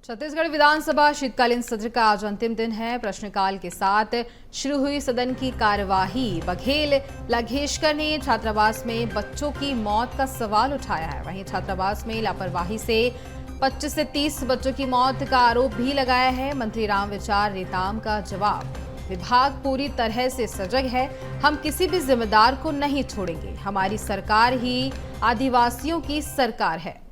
छत्तीसगढ़ विधानसभा शीतकालीन सत्र का आज अंतिम दिन है। प्रश्नकाल के साथ शुरू हुई सदन की कार्यवाही। बघेल लघेशकर ने छात्रावास में बच्चों की मौत का सवाल उठाया है। वहीं छात्रावास में लापरवाही से 25 से 30 बच्चों की मौत का आरोप भी लगाया है। मंत्री रामविचार नेताम का जवाब, विभाग पूरी तरह से सजग है, हम किसी भी जिम्मेदार को नहीं छोड़ेंगे, हमारी सरकार ही आदिवासियों की सरकार है।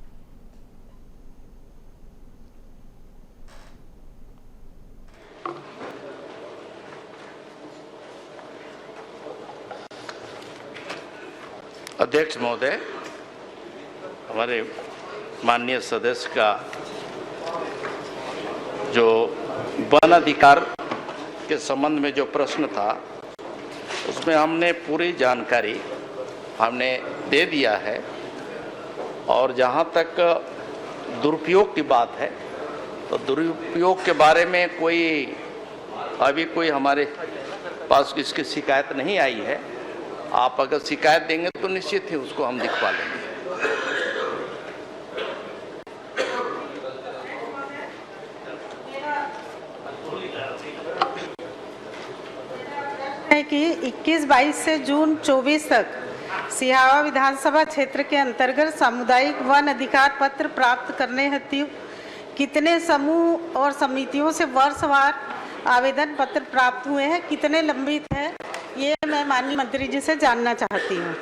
अध्यक्ष महोदय, हमारे माननीय सदस्य का जो वन अधिकार के संबंध में जो प्रश्न था उसमें हमने पूरी जानकारी दे दिया है। और जहां तक दुरुपयोग की बात है तो दुरुपयोग के बारे में अभी कोई हमारे पास इसकी शिकायत नहीं आई है। आप अगर शिकायत देंगे तो निश्चित ही उसको हम दिखवा लेंगे। है कि 21-22 से जून 24 तक सिहावा विधानसभा क्षेत्र के अंतर्गत सामुदायिक वन अधिकार पत्र प्राप्त करने हेतु कितने समूह और समितियों से वर्षवार आवेदन पत्र प्राप्त हुए हैं, कितने लंबित है, ये मैं माननीय मंत्री जी से जानना चाहती हूँ।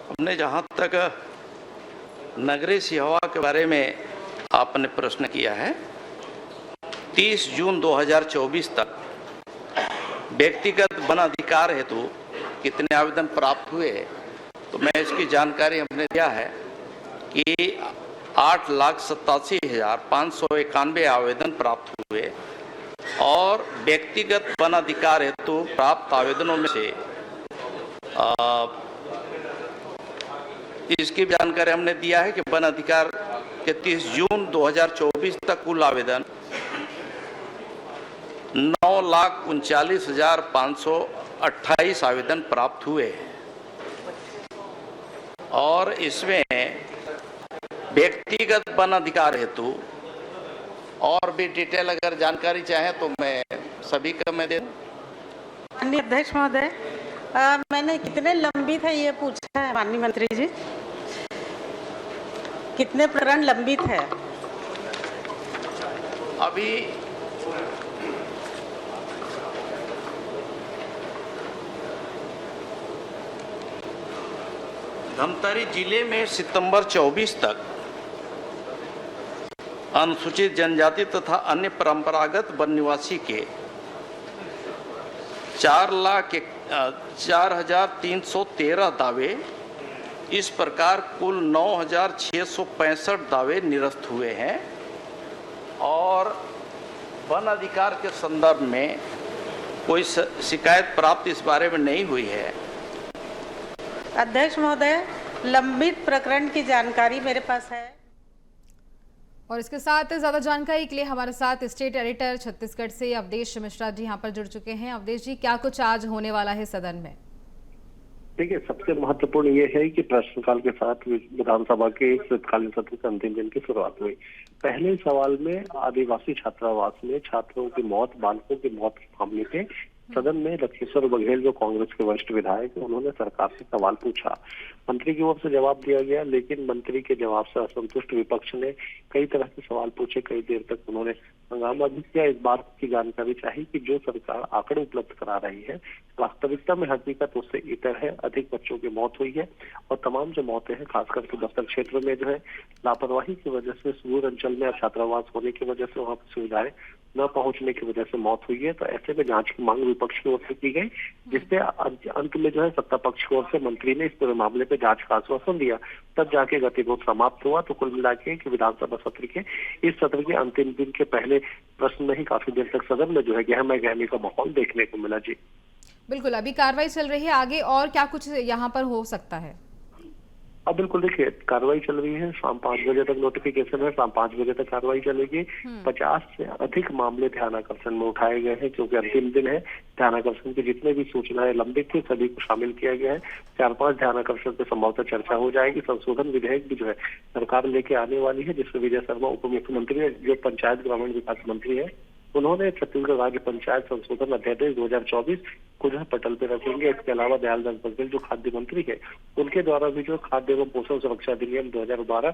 हमने जहां तक नगरीय सिहावा के बारे में आपने प्रश्न किया है, 30 जून 2024 तक व्यक्तिगत वन अधिकार हेतु कितने आवेदन प्राप्त हुए, तो मैं इसकी जानकारी हमने दिया है कि 8,87,591 आवेदन प्राप्त हुए और व्यक्तिगत वन अधिकार हेतु प्राप्त आवेदनों में से इसकी जानकारी हमने दिया है कि वन अधिकार के 30 जून 2024 तक कुल आवेदन 9,39,528 आवेदन प्राप्त हुए और इसमें व्यक्तिगत वन अधिकार हेतु और भी डिटेल अगर जानकारी चाहें तो मैं सभी का मैं दे दूं। माननीय अध्यक्ष महोदय, मैंने कितने लंबित है ये पूछा है माननीय मंत्री जी, कितने प्रकरण लंबित है? अभी धमतरी जिले में सितंबर 24 तक अनुसूचित जनजाति तथा अन्य परंपरागत वन निवासी के 4,0313 दावे, इस प्रकार कुल 9,665 दावे निरस्त हुए हैं और वन अधिकार के संदर्भ में कोई शिकायत प्राप्त इस बारे में नहीं हुई है। अध्यक्ष महोदय, लंबित प्रकरण की जानकारी मेरे पास है। और इसके साथ ज्यादा जानकारी के लिए हमारे साथ स्टेट एडिटर छत्तीसगढ़ से अवधेश मिश्रा जी यहाँ पर जुड़ चुके हैं। अवधेश जी, क्या कुछ आज होने वाला है सदन में? देखिए, सबसे महत्वपूर्ण ये है कि प्रश्नकाल के साथ विधानसभा के शीतकालीन सत्र के अंतिम दिन की शुरुआत हुई। पहले सवाल में आदिवासी छात्रावास में छात्रों की मौत, बालकों की मौत के मामले पे सदन में लखीसर बघेल, जो कांग्रेस के वरिष्ठ विधायक, उन्होंने सरकार से सवाल पूछा। मंत्री की ओर से जवाब दिया गया, लेकिन मंत्री के जवाब से असंतुष्ट विपक्ष ने कई तरह के सवाल पूछे। कई देर तक उन्होंने हंगामा भी किया। इस बात की जानकारी चाहिए कि जो सरकार आंकड़े उपलब्ध करा रही है, वास्तविकता में हकीकत उससे इतर है। अधिक बच्चों की मौत हुई है और तमाम जो मौतें हैं, खासकर के बस्तर क्षेत्र में जो है लापरवाही की वजह से, सुदूर अंचल में छात्रावास होने की वजह से वहाँ पर सुविधाएं न पहुंचने की वजह से मौत हुई है। तो ऐसे में जांच की मांग विपक्ष की ओर से की गई, जिससे अंत में जो है सत्ता पक्ष की ओर से मंत्री ने इस पूरे मामले पे जांच का आश्वासन दिया। तब जाके गतिरोध समाप्त हुआ। तो कुल मिला के कि विधानसभा सत्र के इस सत्र के अंतिम दिन के पहले प्रश्न में ही काफी देर तक सदन में जो है गहमा गहमी का माहौल देखने को मिला। जी बिल्कुल, अभी कार्रवाई चल रही है, आगे और क्या कुछ यहाँ पर हो सकता है? अब बिल्कुल देखिए, कार्रवाई चल रही है, शाम 5 बजे तक नोटिफिकेशन है, शाम 5 बजे तक कार्रवाई चलेगी। 50 से अधिक मामले ध्यानाकर्षण में उठाए गए हैं, क्योंकि अंतिम दिन है। ध्यानाकर्षण की जितने भी सूचनाएं लंबित थी सभी को शामिल किया गया है। 4-5 ध्यानाकर्षण पे संभवतः चर्चा हो जाएगी। संशोधन विधेयक भी जो है सरकार लेके आने वाली है, जिसमें विजय शर्मा उप मुख्यमंत्री है, जो पंचायत ग्रामीण विकास मंत्री है, उन्होंने छत्तीसगढ़ राज्य पंचायत संशोधन अध्यादेश 2024 को जो है पटल पे रखेंगे। इसके अलावा दयालदास बघेल जो खाद्य मंत्री है, उनके द्वारा भी जो खाद्य एवं पोषण सुरक्षा अधिनियम 2012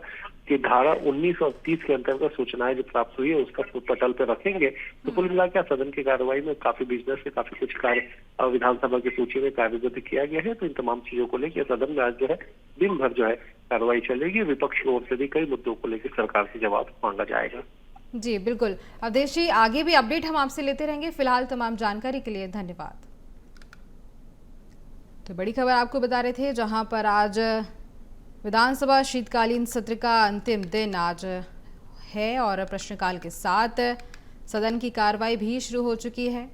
की धारा 19 और 30 के अंतर्गत सूचनाएं जो प्राप्त हुई है उसका पटल पे रखेंगे। तो कुल मिलाकर सदन की कार्रवाई में काफी बिजनेस से काफी कुछ कार्य विधानसभा की सूची में कार्यबद्ध किया गया है। तो इन तमाम चीजों को लेकर सदन में आज जो है दिन भर जो है कार्रवाई चलेगी। विपक्ष की ओर से भी कई मुद्दों को लेकर सरकार से जवाब मांगा जाएगा। जी बिल्कुल अवधेश जी, आगे भी अपडेट हम आपसे लेते रहेंगे। फिलहाल तमाम जानकारी के लिए धन्यवाद। तो बड़ी खबर आपको बता रहे थे, जहां पर आज विधानसभा शीतकालीन सत्र का अंतिम दिन आज है और प्रश्नकाल के साथ सदन की कार्रवाई भी शुरू हो चुकी है।